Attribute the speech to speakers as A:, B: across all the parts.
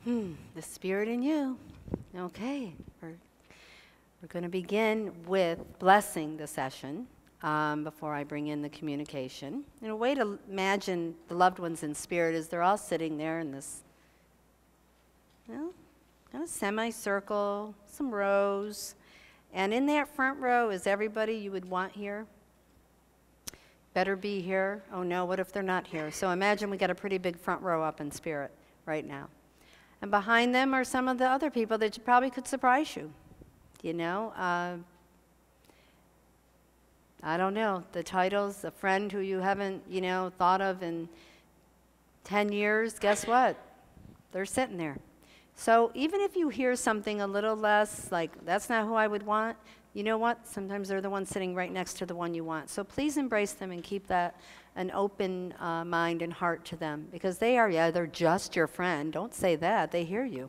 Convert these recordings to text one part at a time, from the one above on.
A: The spirit in you. Okay, we're going to begin with blessing the session before I bring in the communication. And a way to imagine the loved ones in spirit is they're all sitting there in this, kind of semicircle, some rows. And in that front row is everybody you would want here. Better be here. Oh no, what if they're not here? So imagine we got a pretty big front row up in spirit right now. And behind them are some of the other people that you probably could surprise you. I don't know, the titles, a friend who you haven't, thought of in 10 years, guess what? They're sitting there. So even if you hear something a little less, like, that's not who I would want, you know what? Sometimes they're the ones sitting right next to the one you want. So please embrace them and keep that an open mind and heart to them, because they're just your friend. Don't say that. They hear you.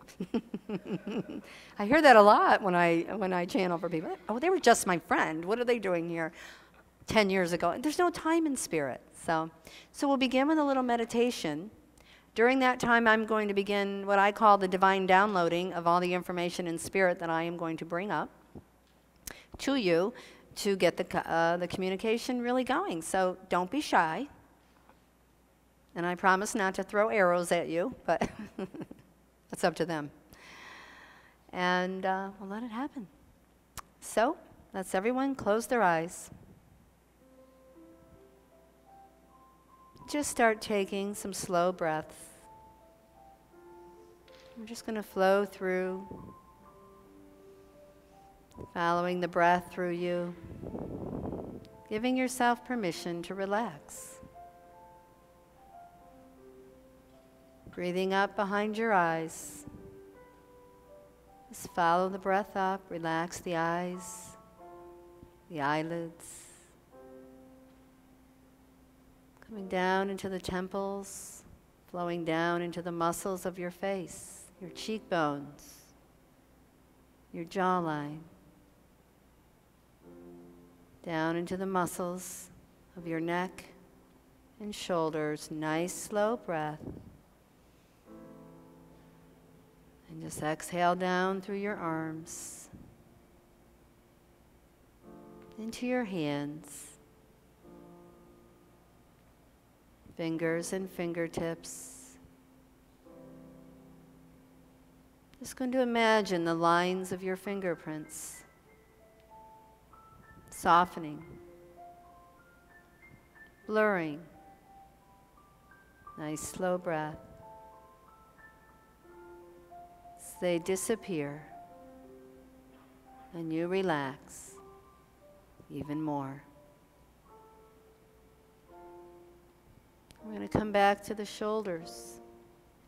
A: I hear that a lot when I channel for people. Oh, they were just my friend. What are they doing here 10 years ago? There's no time in spirit. So we'll begin with a little meditation. During that time, I'm going to begin what I call the divine downloading of all the information in spirit that I am going to bring up to you to get the communication really going. So don't be shy. And I promise not to throw arrows at you, but it's up to them. And we'll let it happen. So let's everyone close their eyes. Just start taking some slow breaths. We're just going to flow through, following the breath through you, giving yourself permission to relax. Breathing up behind your eyes. Just follow the breath up, relax the eyes, the eyelids. Coming down into the temples, flowing down into the muscles of your face, your cheekbones, your jawline, down into the muscles of your neck and shoulders. Nice slow breath. And just exhale down through your arms, into your hands, fingers and fingertips. Just going to imagine the lines of your fingerprints softening, blurring. Nice slow breath. As they disappear and you relax even more. We're going to come back to the shoulders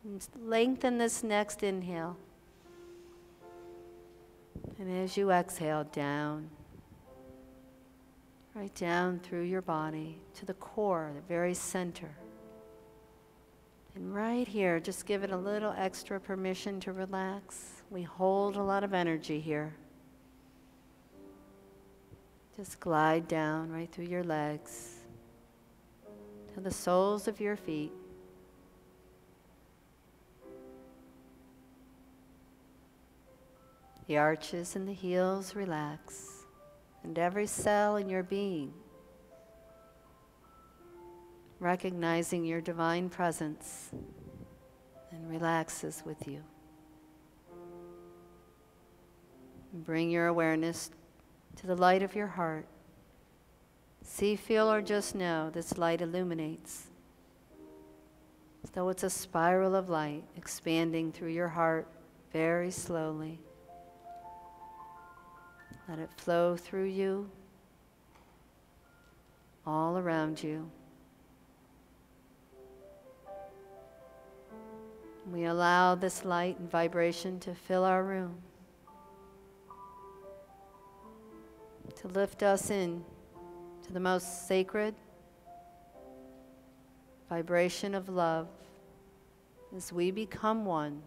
A: and lengthen this next inhale. And as you exhale, down, right down through your body to the core, the very center. And right here, just give it a little extra permission to relax. We hold a lot of energy here. Just glide down right through your legs to the soles of your feet. The arches and the heels relax, and every cell in your being, recognizing your divine presence, and relaxes with you. And bring your awareness to the light of your heart. See, feel, or just know this light illuminates, as though it's a spiral of light expanding through your heart very slowly. Let it flow through you, all around you. We allow this light and vibration to fill our room, to lift us in to the most sacred vibration of love as we become one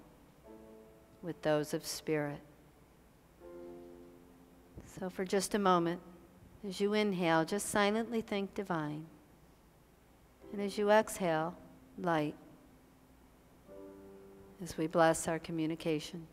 A: with those of spirit. So for just a moment, as you inhale, just silently think divine. And as you exhale, light. as we bless our communication.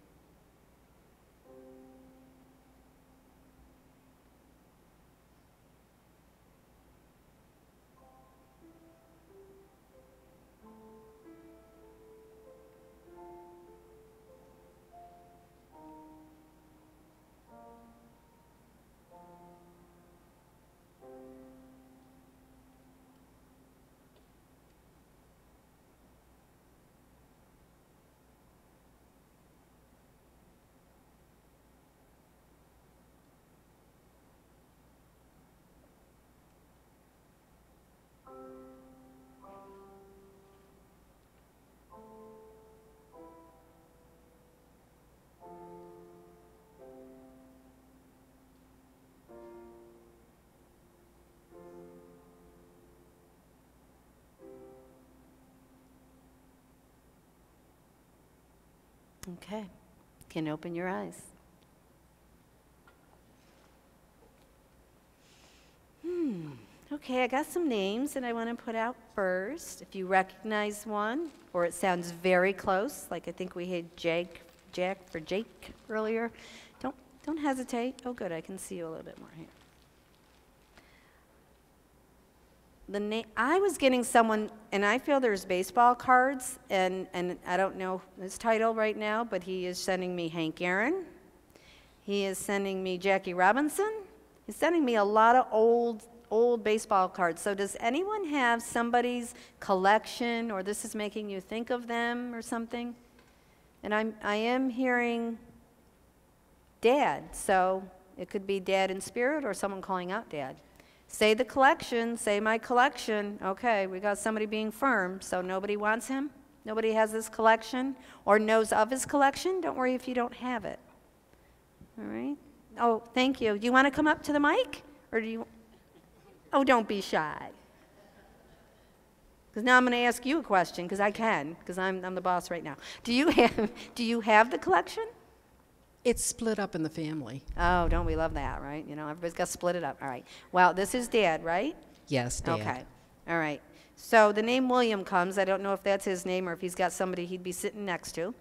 A: Okay, can open your eyes. Okay, I got some names that I want to put out first. If you recognize one, or it sounds very close, like I think we had Jack for Jake earlier, don't hesitate. Oh, good, I can see you a little bit more here. I was getting someone, and I feel there's baseball cards, and I don't know his title right now, but he is sending me Hank Aaron. He is sending me Jackie Robinson. He's sending me a lot of old baseball cards. So does anyone have somebody's collection, or this is making you think of them or something? And I am hearing Dad, so it could be Dad in spirit or someone calling out Dad. Say the collection, say my collection. Okay, we got somebody being firm, so nobody wants him? Nobody has his collection or knows of his collection? Don't worry if you don't have it. All right? Oh, thank you. Do you want to come up to the mic? Or do you? Oh, don't be shy. Because now I'm going to ask you a question, because I can, because I'm the boss right now. Do you have the collection?
B: It's split up in the family.
A: Oh, don't we love that, right? You know, everybody's got to split it up. All right. Well, this is Dad, right?
B: Yes, Dad.
A: Okay. All right. So the name William comes. I don't know if that's his name or if he's got somebody he'd be sitting next to.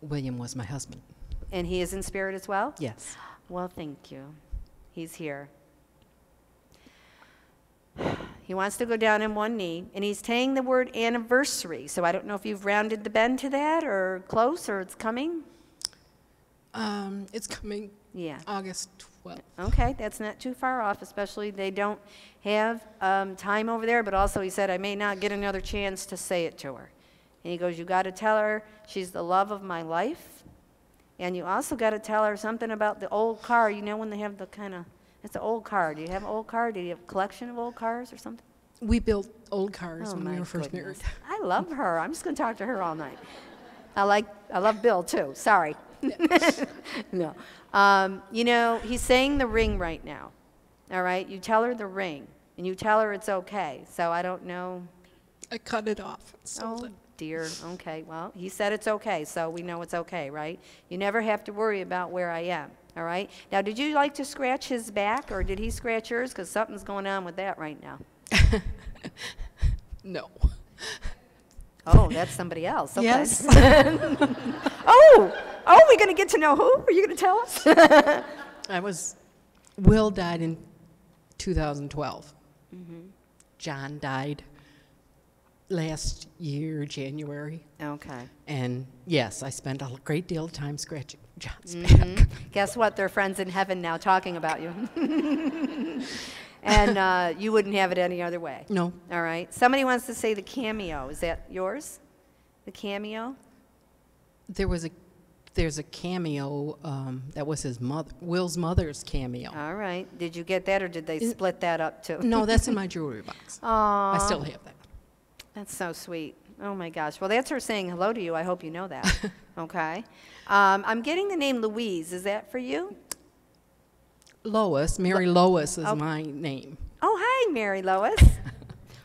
B: William was my husband.
A: And he is in spirit as well?
B: Yes.
A: Well, thank you. He's here. He wants to go down on one knee, and he's saying the word anniversary. So I don't know if you've rounded the bend to that or close or it's coming.
B: It's coming August 12th.
A: Okay, that's not too far off, especially they don't have time over there, but also he said, I may not get another chance to say it to her. And he goes, you got to tell her she's the love of my life, and you also got to tell her something about the old car. You know when they have the kind of, it's an old car. Do you have an old car? Do you have a collection of old cars or something?
B: We built old cars when we were first married.
A: I love her. I'm just going to talk to her all night. I love Bill too. Sorry. No. You know, he's saying the ring right now. All right? You tell her the ring, and you tell her it's okay. So I don't know.
B: I cut it off and sold it.
A: Dear. Okay. Well, he said it's okay, so we know it's okay, right? You never have to worry about where I am. All right? Now, did you like to scratch his back, or did he scratch yours? Because something's going on with that right now.
B: No.
A: Oh, that's somebody else. Okay.
B: Yes.
A: Oh, we're going to get to know who? Are you going to tell us?
B: Will died in 2012.
A: Mm-hmm.
B: John died last year, January.
A: Okay.
B: And yes, I spent a great deal of time scratching John's
A: Mm-hmm.
B: back.
A: Guess what? They're friends in heaven now talking about you. And you wouldn't have it any other way.
B: No.
A: All right. Somebody wants to say the cameo. Is that yours? The cameo?
B: There's a cameo that was his mother, Will's mother's cameo.
A: All right. Did you get that, or did they split that up too?
B: No, that's in my jewelry box.
A: Aww.
B: I still have that.
A: That's so sweet. Oh my gosh. Well, that's her saying hello to you. I hope you know that. Okay. I'm getting the name Louise. Is that for you?
B: Lois, Mary Lois is my name.
A: Oh, hi, Mary Lois.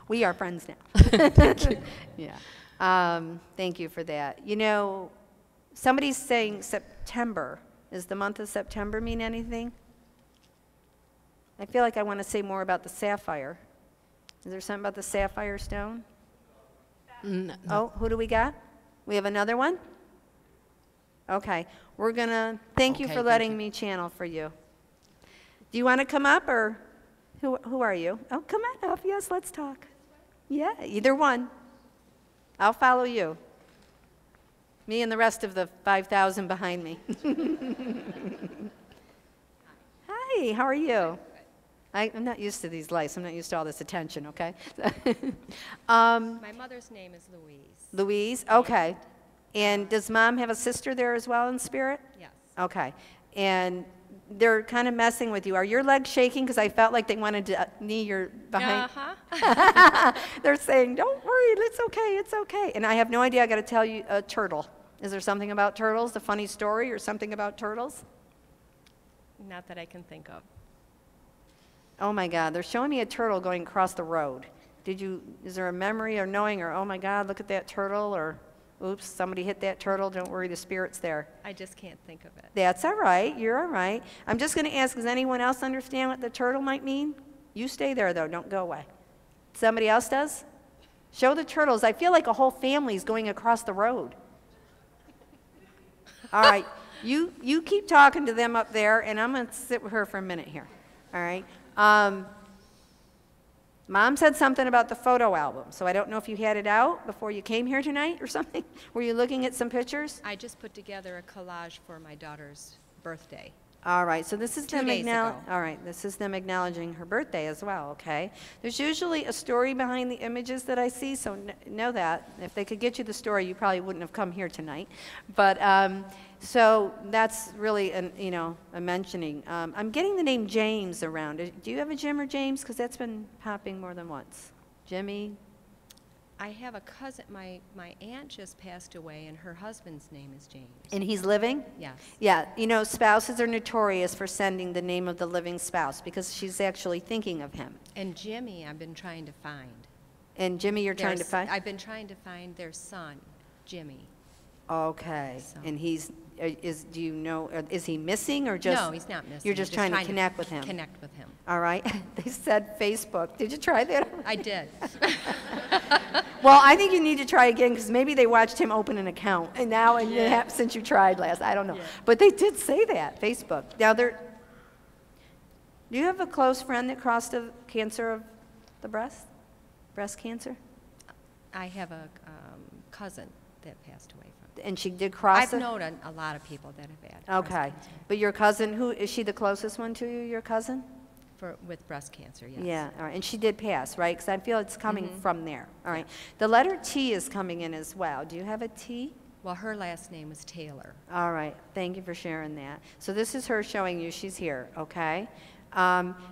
A: We are friends now.
B: Thank you.
A: Yeah. Thank you for that. You know, somebody's saying September. Does the month of September mean anything? I feel like I want to say more about the sapphire. Is there something about the sapphire stone?
B: No.
A: Oh, who do we got? We have another one? Okay. We're going to thank you
B: Okay,
A: for
B: thank
A: letting
B: you.
A: me channel for you. Do you want to come up, or who are you? Oh, come on up. Yes, let's talk. Yeah, either one. I'll follow you. Me and the rest of the 5,000 behind me. Hi, how are you? I'm not used to these lights. I'm not used to all this attention, okay?
C: My mother's name is Louise.
A: Louise, okay. And does Mom have a sister there as well in spirit?
C: Yes.
A: Okay. And they're kind of messing with you. Are your legs shaking? Because I felt like they wanted to knee your behind.
C: Uh-huh.
A: They're saying, don't worry, it's okay, it's okay. And I have no idea, I got to tell you, a turtle. Is there something about turtles, a funny story or something about turtles?
C: Not that I can think of.
A: Oh my God, they're showing me a turtle going across the road. Is there a memory or knowing, or oh my God, look at that turtle, or oops, somebody hit that turtle, don't worry, the spirit's there.
C: I just can't think of it.
A: That's all right, you're all right. I'm just going to ask, does anyone else understand what the turtle might mean? You stay there though, don't go away. Somebody else does? Show the turtles. I feel like a whole family's going across the road. All right, you keep talking to them up there, and I'm going to sit with her for a minute here. All right. Mom said something about the photo album, so I don't know if you had it out before you came here tonight or something. Were you looking at some pictures?
C: I just put together a collage for my daughter's birthday.
A: All right, so this is
C: 2
A: them
C: days ago.
A: All right, this is them acknowledging her birthday as well, okay? There's usually a story behind the images that I see, so know that. If they could get you the story, you probably wouldn't have come here tonight. But so that's really a mentioning. I'm getting the name James around. Do you have a Jim or James? Because that's been popping more than once. Jimmy?
C: I have a cousin, my aunt just passed away, and her husband's name is James.
A: And he's living?
C: Yes.
A: Yeah, spouses are notorious for sending the name of the living spouse because she's actually thinking of him.
C: And Jimmy, I've been trying to find.
A: And Jimmy, you're trying to find?
C: I've been trying to find their son, Jimmy.
A: Okay.
C: So.
A: And do you know, is he missing or just?
C: No, he's not missing.
A: You're just trying to connect with him?
C: Connect with him.
A: All right. They said Facebook. Did you try that?
C: I did.
A: Well, I think you need to try again because maybe they watched him open an account and now, since you tried last, I don't know.
C: Yeah.
A: But they did say that, Facebook. Now, do you have a close friend that crossed a cancer of the breast cancer?
C: I have a cousin that passed away from it.
A: And she did cross
C: I've known a lot of people that have had breast
A: Okay.
C: cancer.
A: But your cousin, is she the closest one to you, your cousin?
C: With breast cancer, yes.
A: Yeah, all right. And she did pass, right? Because I feel it's coming from there. All right. The letter T is coming in as well. Do you have a T?
C: Well, her last name is Taylor.
A: All right. Thank you for sharing that. So this is her showing you she's here, okay?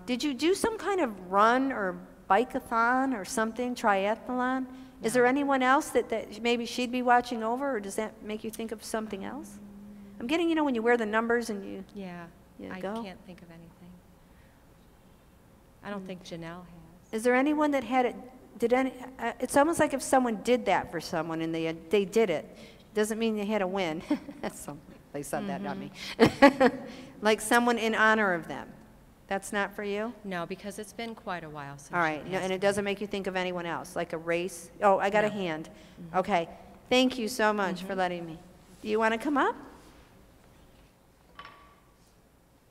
A: Did you do some kind of run or bike-a-thon or something, triathlon? Is there anyone else that maybe she'd be watching over, or does that make you think of something else? I'm getting, when you wear the numbers and you...
C: Yeah, I
A: go?
C: can't think of anything. I don't think Janelle has.
A: Is there anyone that had it? It's almost like if someone did that for someone and they did it, doesn't mean they had a win. They said that, not me. Like someone in honor of them. That's not for you?
C: No, because it's been quite a while since
A: All right,
C: she
A: no,
C: passed
A: and it
C: away.
A: doesn't make you think of anyone else, like a race? Oh, I got a
C: No.
A: hand. Okay, thank you so much for letting me. Do you want to come up?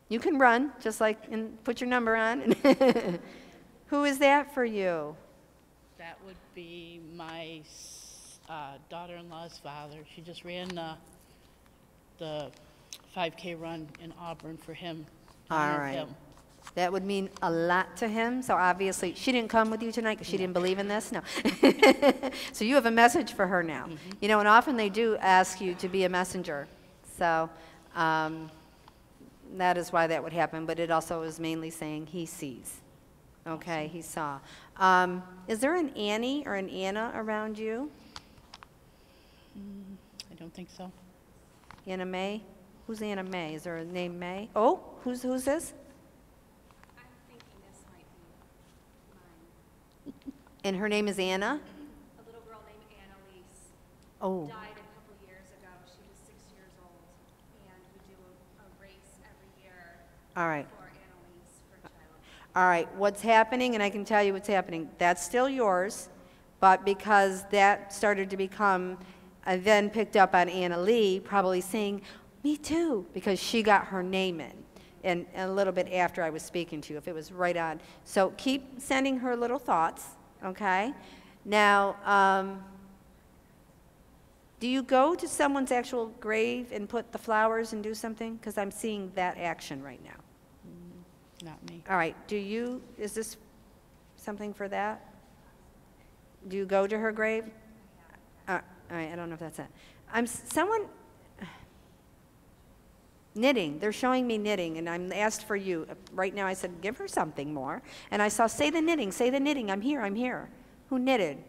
A: You can run, just like, and put your number on. Who is that for you?
D: That would be my daughter-in-law's father. She just ran the 5K run in Auburn for him.
A: All
D: Honored
A: right.
D: him.
A: That would mean a lot to him. So obviously, she didn't come with you tonight because she didn't believe in this? No. So you have a message for her now. And often they do ask you to be a messenger. So that is why that would happen. But it also is mainly saying he sees. Okay, he saw. Is there an Annie or an Anna around you?
D: I don't think so.
A: Anna May? Who's Anna May? Is there a name May? Oh, who's this?
E: I'm thinking this might be mine.
A: And her name is Anna?
E: A little girl named Annalise
A: Oh.
E: died a couple years ago. She was 6 years old, and we do a race every year
A: All right.
E: for Annalise for child.
A: All right, what's happening, and I can tell you what's happening, that's still yours, but because that started to become I then picked up on Anna Lee probably saying, me too, because she got her name in. And a little bit after I was speaking to you, if it was right on. So keep sending her little thoughts, okay? Now, do you go to someone's actual grave and put the flowers and do something? Because I'm seeing that action right now.
D: Not me.
A: All right, is this something for that? Do you go to her grave? All right, I don't know if that's it. Someone, knitting, they're showing me knitting, and I'm asked for you. Right now I said, give her something more. And I saw, say the knitting, I'm here. Who knitted?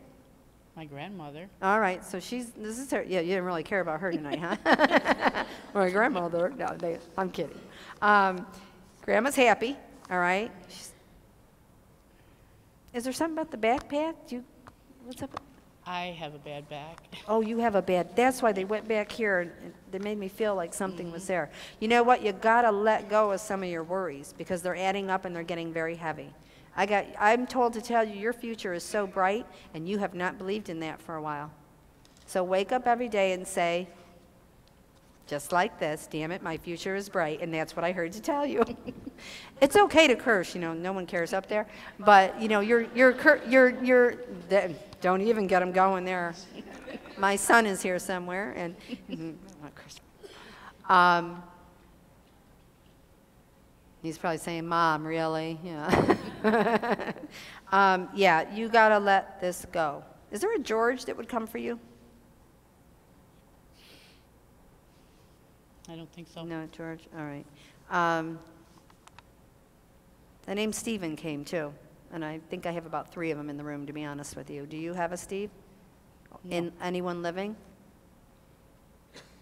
D: My grandmother.
A: All right, so this is her, yeah, you didn't really care about her tonight, huh? My grandmother, no, I'm kidding. Grandma's happy, all right? Is there something about the backpack? What's up?
D: I have a bad back.
A: Oh, you have a bad, that's why they went back here, and they made me feel like something was there. You know what, you gotta let go of some of your worries, because they're adding up and they're getting very heavy. I'm told to tell you your future is so bright, and you have not believed in that for a while. So wake up every day and say, just like this, damn it, my future is bright, and that's what I heard to tell you. It's okay to curse, no one cares up there, but don't even get them going there. My son is here somewhere, and he's probably saying, Mom, really? Yeah. Yeah, you got to let this go. Is there a George that would come for you?
D: I don't think so.
A: No, George, all right. The name Stephen came too, and I think I have about 3 of them in the room, to be honest with you. Do you have a Steve?
D: No.
A: Anyone living?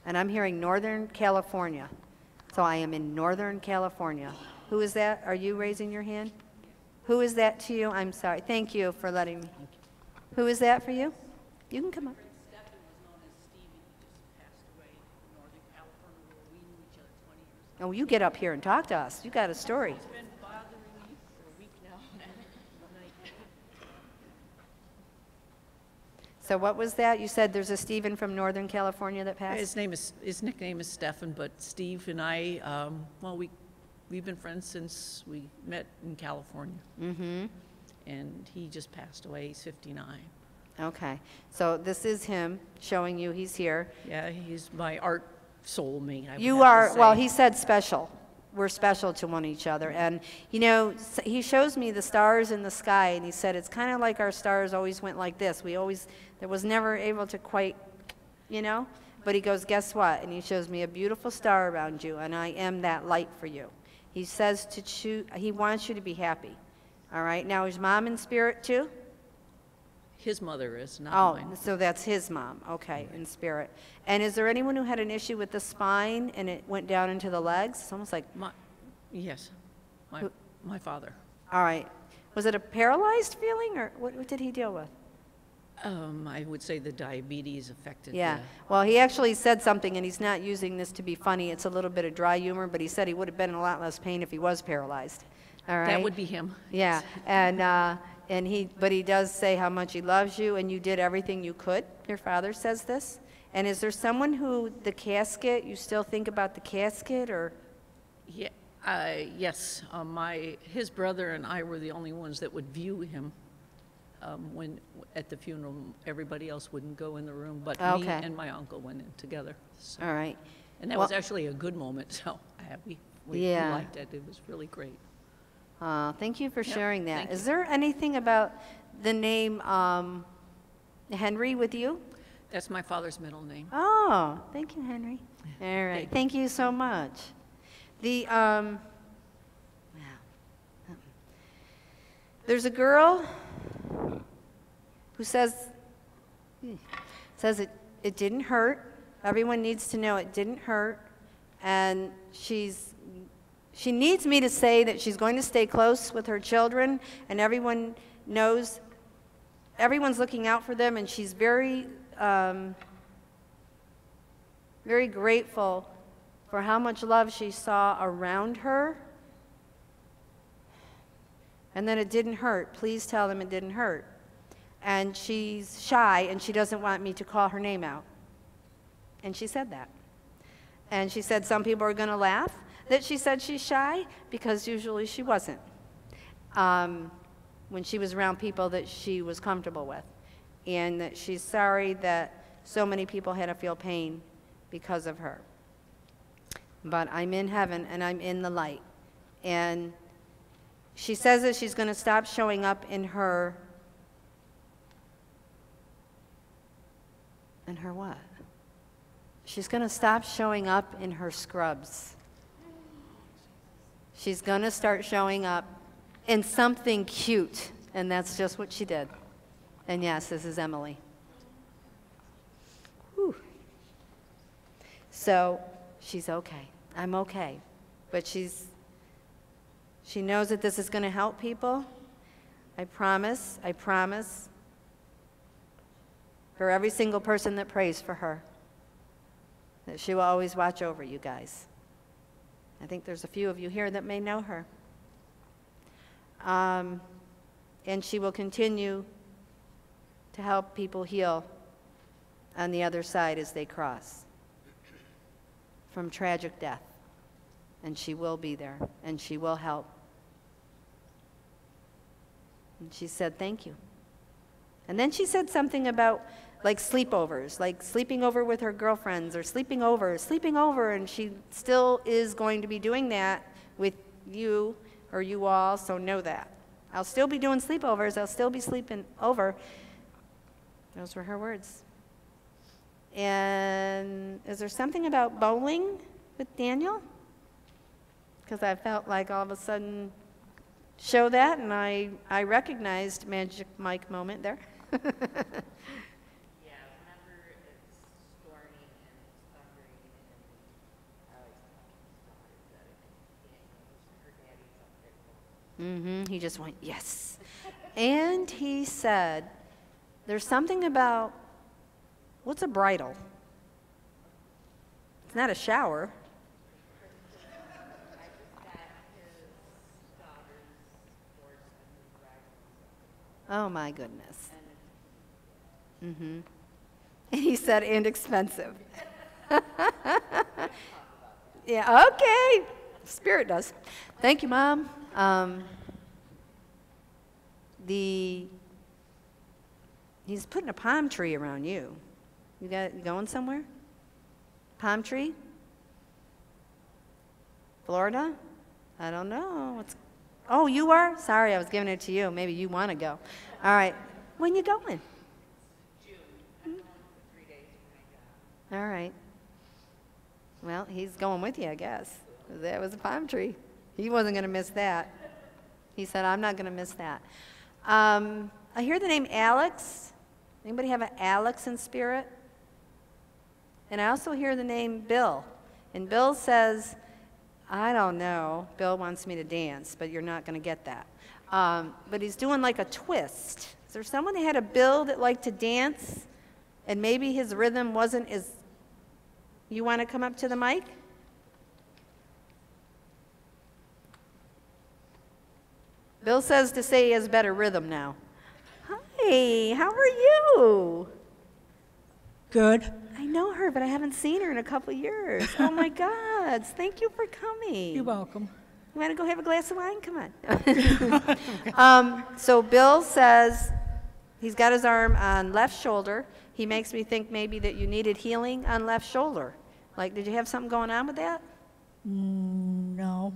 A: And I'm hearing Northern California. So I am in Northern California. Who is that? Are you raising your hand? Who is that to you? I'm sorry. Thank you for letting me. Who is that for you? You can come up.
F: Stephen was known as Stephen. He just passed away in Northern California where we knew each other 20 years ago.
A: Oh, you get up here and talk to us. You got a story.
F: He's been bothering me for a week now.
A: So what was that? You said there's a Stephen from Northern California that passed?
F: His nickname is Stephen, but Steve and I, we've been friends since we met in California.
A: Mm-hmm.
F: And he just passed away. He's 59.
A: Okay. So this is him showing you he's here.
F: Yeah, he's my art soulmate. I would
A: You
F: have to
A: are, well,
F: say.
A: he said special. We're special to one each other. And, he shows me the stars in the sky, and he said it's kind of like our stars always went like this. There was never able to quite, But he goes, guess what? And he shows me a beautiful star around you, and I am that light for you. He says he wants you to be happy. All right? Now, is Mom in spirit too?
F: His mother is, not mine.
A: Oh, so that's his mom. Okay, in spirit. And is there anyone who had an issue with the spine and it went down into the legs? It's almost like,
F: Yes, my father.
A: all right. Was it a paralyzed feeling, or what did he deal with?
F: I would say the diabetes affected.
A: Yeah. Well, he actually said something, and he's not using this to be funny. It's a little bit of dry humor, but he said he would have been in a lot less pain if he was paralyzed. All right?
F: That would be him.
A: Yeah. But he does say how much he loves you, and you did everything you could. Your father says this. And is there someone the casket, you still think about the casket, or?
F: Yeah, yes. His brother and I were the only ones that would view him when at the funeral. Everybody else wouldn't go in the room, but me
A: Okay.
F: and my uncle went in together. So.
A: All right.
F: And that was actually a good moment, so we
A: Yeah.
F: liked it. It was really great.
A: Thank you for
F: Yep,
A: sharing that.
F: thank you.
A: Is there anything about the name Henry with you?
F: That's my father's middle name.
A: Oh, thank you, Henry. All right, thank you so much. There's a girl who says it didn't hurt. Everyone needs to know it didn't hurt, and she needs me to say that she's going to stay close with her children, and everyone knows, everyone's looking out for them, and she's very, very grateful for how much love she saw around her. And then it didn't hurt. Please tell them it didn't hurt. And she's shy, and she doesn't want me to call her name out. And she said that. And she said some people are going to laugh that she said she's shy, because usually she wasn't when she was around people that she was comfortable with. And that she's sorry that so many people had to feel pain because of her. But I'm in heaven and I'm in the light. And she says that she's going to stop showing up in her what? She's going to stop showing up in her scrubs. She's going to start showing up in something cute, and that's just what she did. And yes, this is Emily. Whew. So she's okay. I'm okay. But she knows that this is going to help people. I promise, for every single person that prays for her, that she will always watch over you guys. I think there's a few of you here that may know her. And she will continue to help people heal on the other side as they cross from tragic death. And she will be there, and she will help. And she said, thank you. And then she said something about like sleepovers, like sleeping over with her girlfriends, or sleeping over, and she still is going to be doing that with you or you all, so know that. I'll still be doing sleepovers, I'll still be sleeping over. Those were her words. And is there something about bowling with Daniel? Because I felt like all of a sudden show that, and I recognized Magic Mike moment there. He just went, yes. And he said, there's something about, what's a bridle? It's not a shower. Oh my goodness. And he said, and expensive. Yeah, okay. Spirit does. Thank you, Mom. He's putting a palm tree around you. You going somewhere? Palm tree? Florida? I don't know. Oh, you are? Sorry, I was giving it to you. Maybe you want to go. All right. When you going?
F: June. I'm going for 3 days for my job.
A: All right. Well, he's going with you, I guess. That was a palm tree. He wasn't going to miss that. He said, I'm not going to miss that. I hear the name Alex. Anybody have an Alex in spirit? And I also hear the name Bill. And Bill says, I don't know. Bill wants me to dance, but you're not going to get that. But he's doing like a twist. Is there someone that had a Bill that liked to dance, and maybe his rhythm wasn't as... You want to come up to the mic? Bill says to say he has better rhythm now. Hi, how are you?
G: Good.
A: I know her, but I haven't seen her in a couple years. Oh my God, thank you for coming.
G: You're welcome.
A: You want to go have a glass of wine? Come on. So Bill says he's got his arm on left shoulder. He makes me think maybe that you needed healing on left shoulder. Like, did you have something going on with that?
G: No.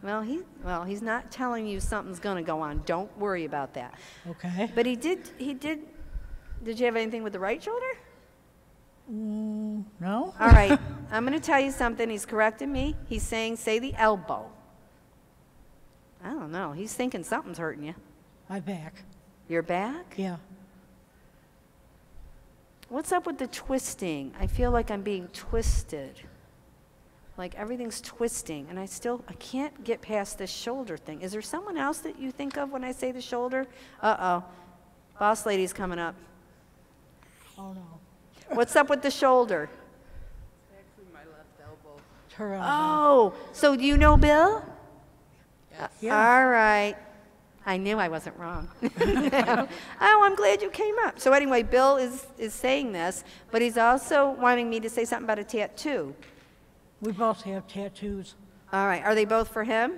A: Well, he's not telling you something's going to go on. Don't worry about that.
G: Okay.
A: But he did, did you have anything with the right shoulder?
G: No.
A: All right, I'm going to tell you something. He's correcting me. He's saying, say the elbow. I don't know. He's thinking something's hurting you.
G: My back.
A: Your back?
G: Yeah.
A: What's up with the twisting? I feel like I'm being twisted. Like everything's twisting, and I can't get past this shoulder thing. Is there someone else that you think of when I say the shoulder? Uh-oh. Boss lady's coming up.
G: Oh, no.
A: What's up with the shoulder?
B: Actually, my left elbow.
G: Her,
A: Oh, so do you know Bill?
B: Yes.
G: Yeah.
A: All right. I knew I wasn't wrong. Oh, I'm glad you came up. So anyway, Bill is saying this, but he's also wanting me to say something about a tattoo.
G: We both have tattoos.
A: All right, are they both for him?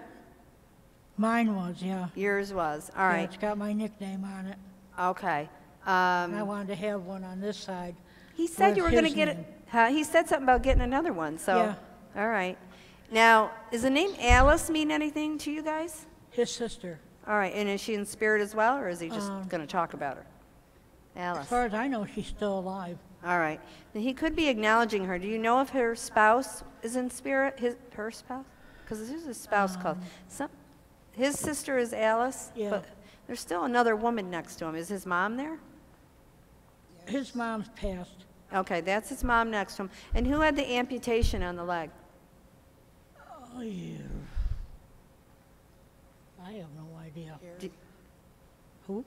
G: Mine was, yeah.
A: Yours was. All
G: Yeah,
A: right,
G: it's got my nickname on it.
A: okay.
G: And I wanted to have one on this side.
A: He said
G: with
A: you were going to
G: his
A: get it.
G: name.
A: Huh? He said something about getting another one. So,
G: Yeah.
A: all right. Now, does the name Alice mean anything to you guys?
G: His sister.
A: All right, and is she in spirit as well, or is he just
G: Um,
A: going to talk about her?
G: As
A: Alice.
G: far as I know, she's still alive.
A: All right. Now, he could be acknowledging her. Do you know if her spouse is in spirit? Her spouse? Because there's a spouse called. His sister is Alice,
G: Yeah.
A: but there's still another woman next to him. Is his mom there?
G: His mom's passed.
A: Okay, that's his mom next to him. And who had the amputation on the leg?
G: Oh, yeah. I have no idea. Who?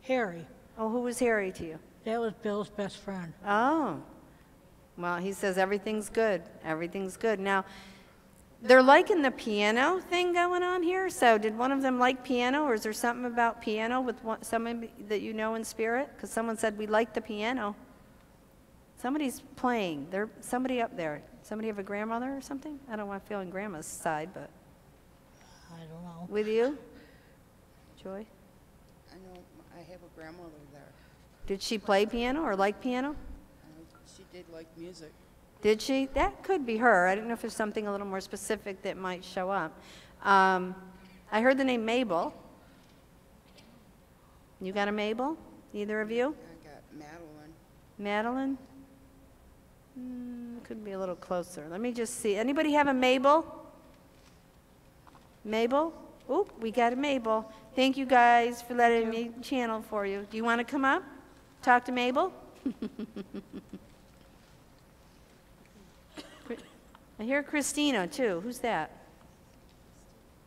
G: Harry.
A: Oh, who was Harry to you?
G: That was Bill's best friend.
A: Oh. Well, he says everything's good. Everything's good. Now, they're liking the piano thing going on here. So did one of them like piano, or is there something about piano with somebody that you know in spirit? Because someone said we like the piano. Somebody's playing. Somebody up there. Somebody have a grandmother or something? I don't want to feel on grandma's side, but
G: I don't know.
A: with you? Joy?
H: I know I have a grandmother there.
A: Did she play piano or like piano?
H: She did like music.
A: Did she? That could be her. I don't know if there's something a little more specific that might show up. I heard the name Mabel. You got a Mabel? Either of you?
H: I got Madeline.
A: Madeline? Could be a little closer. Let me just see. Anybody have a Mabel? Mabel? Oop, we got a Mabel. Thank you guys for letting me channel for you. Do you want to come up? Talk to Mabel? I hear Christina too. Who's that?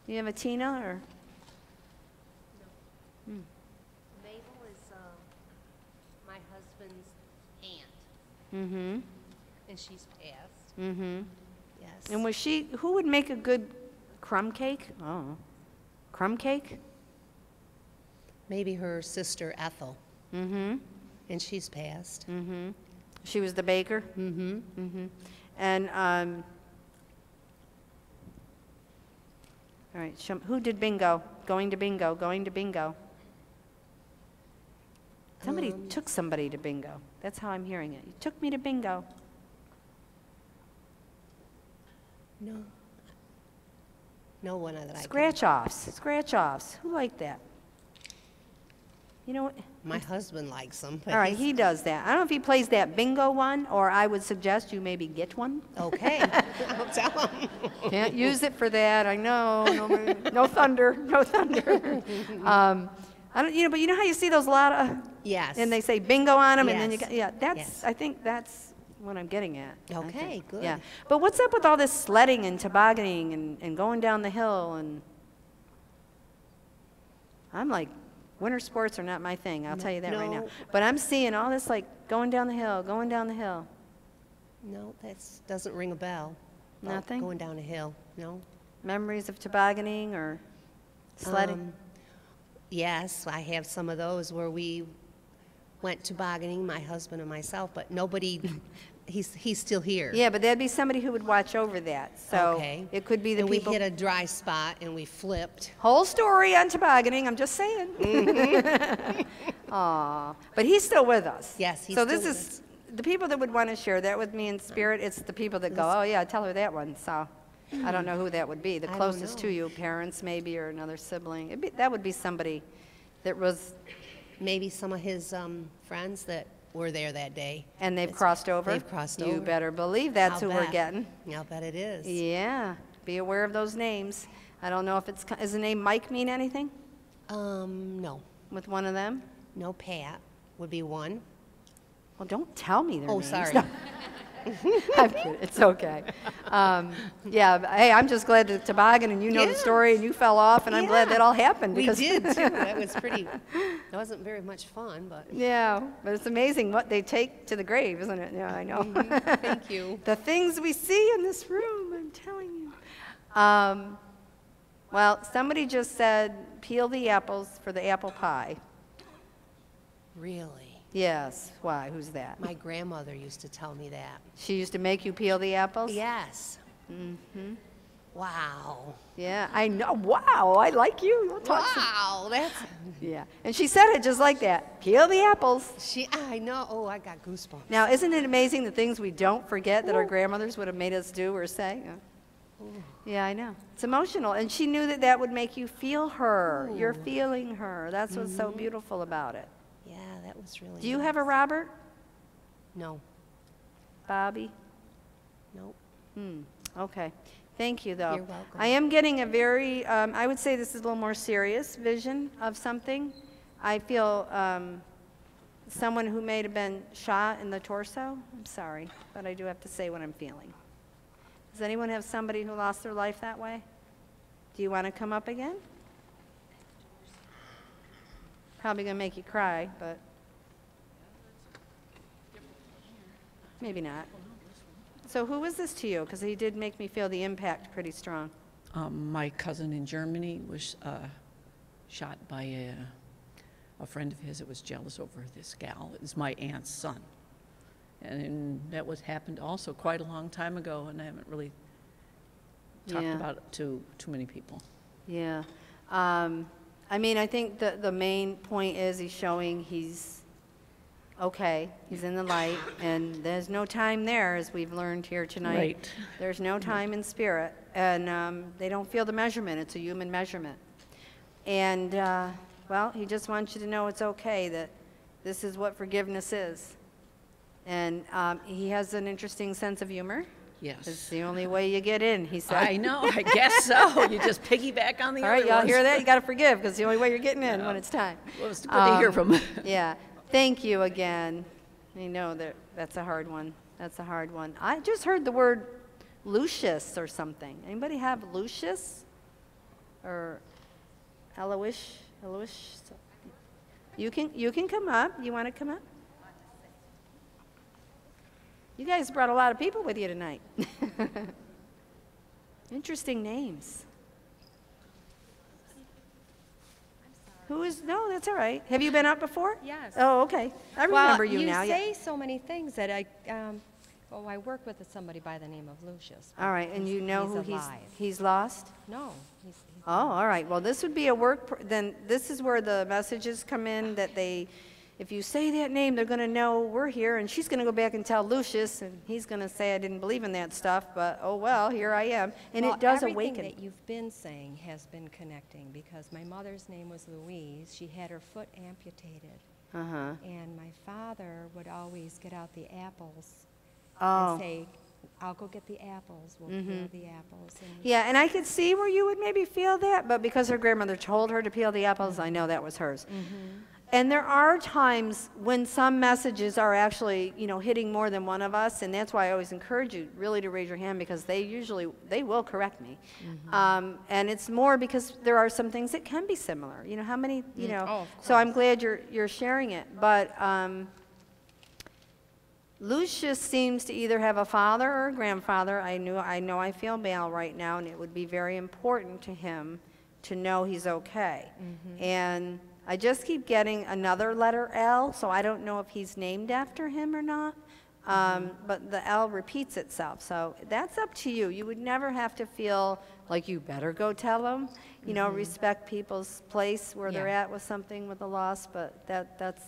A: You have a Tina or?
I: Mabel is my husband's aunt,
A: Mm-hmm.
I: and she's passed.
A: Mm-hmm.
I: Yes.
A: And was she, who would make a good crumb cake? Oh, crumb cake?
I: Maybe her sister Ethel,
A: Mm-hmm.
I: and she's passed.
A: Mm-hmm. She was the baker?
I: Mm-hmm.
A: Mm-hmm. And, all right, who did bingo? Going to bingo, going to bingo. Somebody took somebody to bingo. That's how I'm hearing it. You took me to bingo.
I: No. No one that I can.
A: Scratch-offs, scratch-offs. Who liked that? You know what?
I: My husband likes them. But
A: All right, he does that. I don't know if he plays that bingo one, or I would suggest you maybe get one.
I: Okay. I'll tell him.
A: Can't use it for that. I know. No thunder. No thunder. I don't. You know, but you know how you see those a lot of,
I: Yes.
A: and they say bingo on them, and then you
I: Yes.
A: got, yeah. That's.
I: Yes.
A: I think that's what I'm getting at. I
I: Okay,
A: think.
I: good.
A: Yeah. But what's up with all this sledding and tobogganing and going down the hill and? I'm like, winter sports are not my thing. I'll tell you that right now.
I: No.
A: But I'm seeing all this like going down the hill, going down the hill.
I: No, that doesn't ring a bell. about
A: Nothing?
I: Going down a hill, no.
A: Memories of tobogganing or sledding?
I: Yes, I have some of those where we went tobogganing, my husband and myself, but nobody, he's still here.
A: Yeah, but there'd be somebody who would watch over that. So
I: Okay.
A: it could be the
I: And
A: people.
I: we hit a dry spot and we flipped.
A: Whole story on tobogganing, I'm just saying. Aw, but he's still with us.
I: Yes, he's
A: So this
I: still with
A: is, the people that would want to share that with me in spirit, it's the people that go, oh yeah, tell her that one, so. I don't know who that would be, the
I: I don't
A: closest to
I: know.
A: you, parents maybe, or another sibling. That would be somebody that was,
I: Maybe some of his friends that were there that day.
A: and they've
I: It's-
A: crossed over?
I: They've crossed
A: You
I: over.
A: better believe that's
I: I'll
A: who we're
I: bet.
A: getting.
I: I'll bet it is.
A: Yeah, be aware of those names. I don't know if does the name Mike mean anything
I: No.
A: with one of them?
I: No, Pat would be one.
A: Well, don't tell me their
I: Oh,
A: names.
I: sorry.
A: No. I'm kidding. It's okay. Yeah, but, hey, I'm just glad the toboggan and you know the
I: Yeah.
A: story and you fell off, and I'm glad
I: Yeah.
A: that all happened.
I: We
A: Because
I: did too. That was pretty, that wasn't very much fun, but
A: Yeah, but it's amazing what they take to the grave, isn't it? Yeah, I know.
I: thank you.
A: The things we see in this room, I'm telling you. Well, somebody just said, peel the apples for the apple pie.
I: Really?
A: Yes, why? Who's that?
I: My grandmother used to tell me that.
A: She used to make you peel the apples?
I: Yes. Wow.
A: Yeah, I know. Wow, I like you. You'll talk some-
I: Wow, that's
A: Yeah, and she said it just like that. Peel the apples.
I: I know. Oh, I got goosebumps.
A: Now, isn't it amazing the things we don't forget that our grandmothers would have made us do or say? Yeah, I know. It's emotional, and she knew that that would make you feel her. You're feeling her. That's what's so beautiful about it.
I: Yeah, that was really.
A: Do you
I: nice.
A: have a Robert?
I: No.
A: Bobby?
I: Nope.
A: Okay. Thank you, though.
I: You're welcome.
A: I am getting a very, I would say this is a little more serious vision of something. I feel someone who may have been shot in the torso. I'm sorry, but I do have to say what I'm feeling. Does anyone have somebody who lost their life that way? Do you want to come up again? Probably going to make you cry, but maybe not. So who was this to you? Because he did make me feel the impact pretty strong.
F: My cousin in Germany was shot by a friend of his that was jealous over this gal. It was my aunt's son. And that happened also quite a long time ago, and I haven't really talked
A: Yeah.
F: about it to too many people.
A: Yeah. I mean, I think the main point is he's showing he's okay, he's in the light, and there's no time there, as we've learned here tonight.
F: Right.
A: There's no time in spirit, and they don't feel the measurement. It's a human measurement. And, well, he just wants you to know it's okay, that this is what forgiveness is. And he has an interesting sense of humor. It's
F: Yes.
A: the only way you get in, he said.
F: I know, I guess so. You just piggyback on the
A: All
F: other
A: right, y'all
F: ones.
A: hear that? You got to forgive, because the only way you're getting in when it's time.
F: Well, it's good to hear from.
A: Yeah, thank you again. I know that that's a hard one. That's a hard one. I just heard the word Lucius or something. Anybody have Lucius? Or Eloish? Eloish? You can come up. You want to come up? You guys brought a lot of people with you tonight. Interesting names. Who is, no, that's all right. Have you been up before?
C: Yes.
A: Oh, okay. I remember you now.
C: You
A: Yeah.
C: say so many things that I work with somebody by the name of Lucius. but
A: All right, and you know who
C: alive.
A: he's lost?
C: No, he's
A: Oh, all right. Well, this would be a then this is where the messages come in that if you say that name, they're going to know we're here, and she's going to go back and tell Lucius, and he's going to say, I didn't believe in that stuff, but oh well, here I am. And
C: well,
A: it does
C: everything
A: awaken.
C: that you've been saying has been connecting, because my mother's name was Louise. She had her foot amputated,
A: Uh-huh.
C: and my father would always get out the apples
A: Oh.
C: and say, I'll go get the apples. We'll peel the apples. And
A: Yeah, and I could see where you would maybe feel that, but because her grandmother told her to peel the apples, I know that was hers. And there are times when some messages are actually, hitting more than one of us, and that's why I always encourage you really to raise your hand, because they will correct me. And it's more because there are some things that can be similar. How many,
C: of
A: so I'm glad you're sharing it. But Lucius seems to either have a father or a grandfather. I know I feel male right now, and it would be very important to him to know he's okay. And I just keep getting another letter L, so I don't know if he's named after him or not. But the L repeats itself, so that's up to you. You would never have to feel like you better go tell them. Respect people's place where they're at with something, with a loss, but that's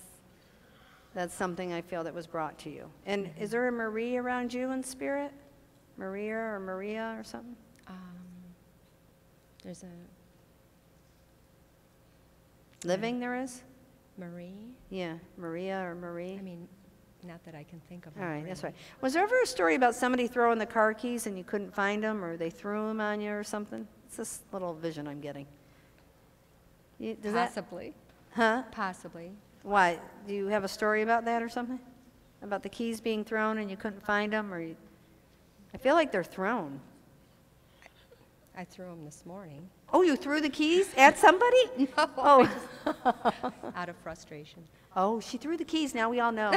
A: something I feel that was brought to you. And is there a Marie around you in spirit? Maria or Maria or something?
C: there's a
A: Living there is?
C: Marie.
A: Yeah, Maria or Marie.
C: I mean, not that I can think of.
A: All right,
C: Marie.
A: that's right. Was there ever a story about somebody throwing the car keys and you couldn't find them, or they threw them on you or something? It's this little vision I'm getting. Does that,
C: Possibly.
A: huh?
C: Possibly.
A: Why? Do you have a story about that or something? About the keys being thrown and you couldn't find them, or I feel like they're thrown.
C: I threw them this morning
A: Oh, you threw the keys at somebody?
C: No,
A: Oh.
C: out of frustration.
A: Oh, she threw the keys, now we all know.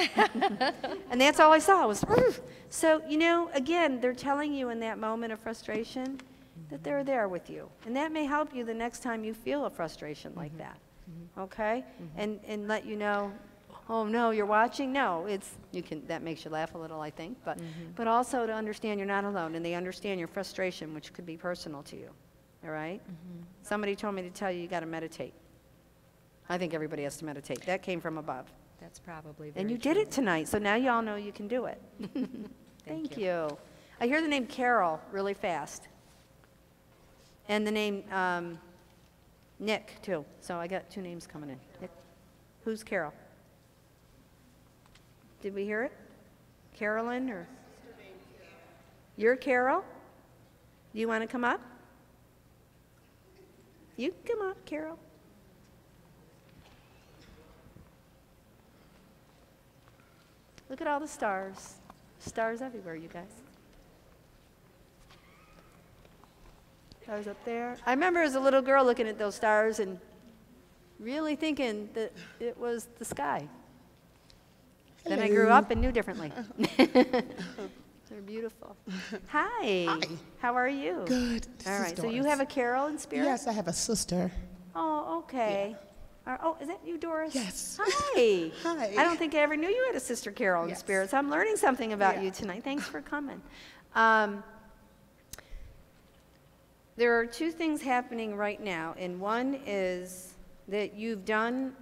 A: And that's all I saw was, "Oof." So, again, they're telling you in that moment of frustration, that they're there with you. And that may help you the next time you feel a frustration like that, okay? And let you know, oh, no, you're watching? No, that makes you laugh a little, I think, but also to understand you're not alone, and they understand your frustration, which could be personal to you, all right? Somebody told me to tell you got to meditate. I think everybody has to meditate. That came from above.
C: That's probably very
A: And you did
C: true.
A: it tonight, so now you all know you can do it. Thank you. I hear the name Carol really fast. And the name Nick, too. So I got 2 names coming in. Nick. Who's Carol? Did we hear it? Carolyn or? You're Carol? Do you want to come up? You can come up, Carol. Look at all the stars. Stars everywhere, you guys. Stars up there. I remember as a little girl looking at those stars and really thinking that it was the sky. Then I grew up and knew differently. They're beautiful. Hi.
J: Hi.
A: How are you?
J: Good.
A: All right. So you have a Carol in spirit?
J: Yes, I have a sister.
A: Oh, okay. Oh, is that you, Doris?
J: Yes.
A: Hi.
J: Hi.
A: I don't think I ever knew you had a sister Carol in
J: Yes.
A: spirit, so I'm learning something about
J: Yeah.
A: you tonight. Thanks for coming. There are 2 things happening right now, and one is that you've done,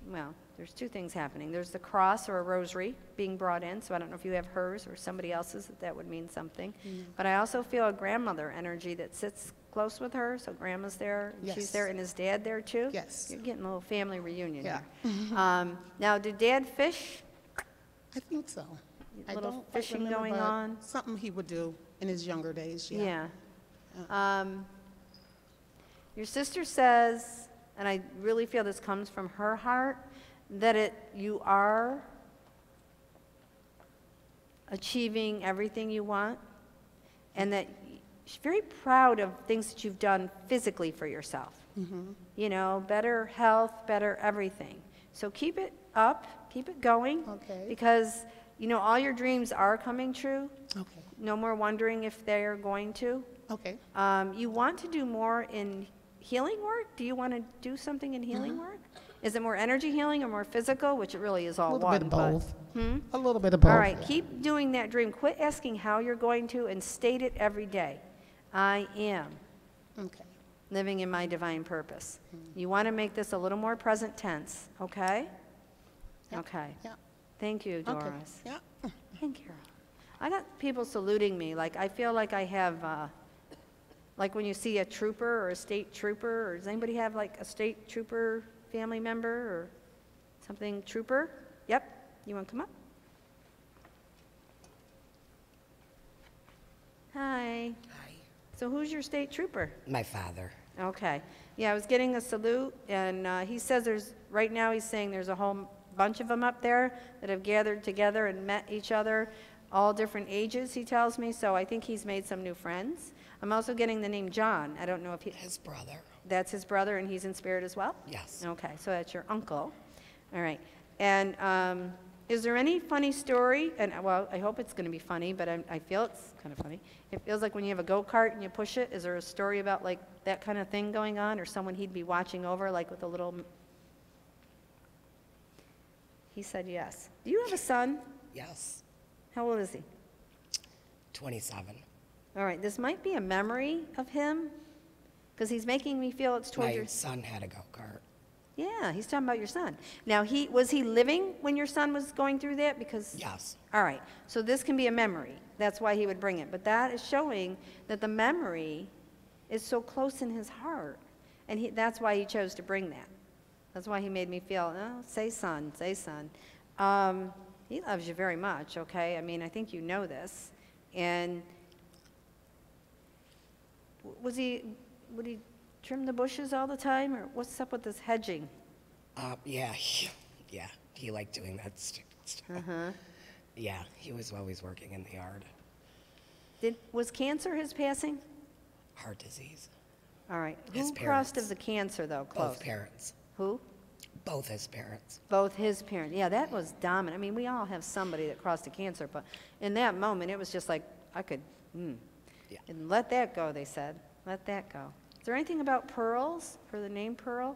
A: well, there's 2 things happening. There's the cross or a rosary being brought in, so I don't know if you have hers or somebody else's, that would mean something. But I also feel a grandmother energy that sits close with her, so grandma's there, and she's
J: Yes.
A: there, and is dad there too?
J: Yes.
A: You're getting a little family reunion
J: Yeah.
A: here. Now, did dad fish?
J: I think so. I
A: Little
J: don't quite
A: fishing
J: remember,
A: going
J: but
A: on?
J: Something he would do in his younger days, yeah.
A: Your sister says, and I really feel this comes from her heart, that you are achieving everything you want, and that she's very proud of things that you've done physically for yourself. You know, better health, better everything. So keep it up, keep it going.
J: Okay.
A: Because, you know, all your dreams are coming true.
J: Okay.
A: No more wondering if they're going to.
J: Okay.
A: You want to do more in healing work? Do you want to do something in healing work? Is it more energy healing or more physical, which it really is
J: A
A: all
J: little
A: one?
J: bit of
A: but-
J: both.
A: Hmm?
J: A little bit of both.
A: All right, keep doing that dream. Quit asking how you're going to and state it every day. I am
J: Okay.
A: living in my divine purpose. You want to make this a little more present tense, okay?
J: Yeah.
A: Okay.
J: Yeah.
A: Thank you,
J: Okay.
A: Doris.
J: Yeah.
A: Thank you. I got people saluting me. Like, I feel like I have, like when you see a trooper or a state trooper, or does anybody have like a state trooper family member or something trooper? Yep. You want to come up? Hi.
K: Hi.
A: So who's your state trooper?
K: My father.
A: Okay. Yeah, I was getting a salute, and he says right now he's saying there's a whole bunch of them up there that have gathered together and met each other, all different ages, he tells me, so I think he's made some new friends. I'm also getting the name John. I don't know if
K: His brother.
A: that's his brother, and he's in spirit as well?
K: Yes.
A: Okay, so that's your uncle. All right. And is there any funny story? And, well, I hope it's going to be funny, but I feel it's kind of funny. It feels like when you have a go-kart and you push it, is there a story about, like, that kind of thing going on, or someone he'd be watching over, like, with a little... He said yes. Do you have a son?
K: Yes.
A: How old is he?
K: 27.
A: All right, this might be a memory of him, because he's making me feel it's towards
K: My
A: your...
K: son had a go-kart.
A: Yeah, he's talking about your son. Now, was he living when your son was going through that? Because...
K: Yes.
A: All right, so this can be a memory. That's why he would bring it. But that is showing that the memory is so close in his heart. And that's why he chose to bring that. That's why he made me feel, oh, say son, say son. He loves you very much, okay? I mean, I think you know this. And would he trim the bushes all the time, or what's up with this hedging?
K: Yeah, he liked doing that stupid stuff. Yeah, he was always working in the yard.
A: Was cancer his passing?
K: Heart disease.
A: All right.
K: His
A: Who crossed
K: parents.
A: of the cancer, though, close?
K: Both parents.
A: Who?
K: Both his parents.
A: Both his parents. Yeah, that was dominant. I mean, we all have somebody that crossed a cancer, but in that moment, it was just like, I could,
K: Yeah.
A: and let that go, they said. let that go. Is there anything about pearls or the name Pearl?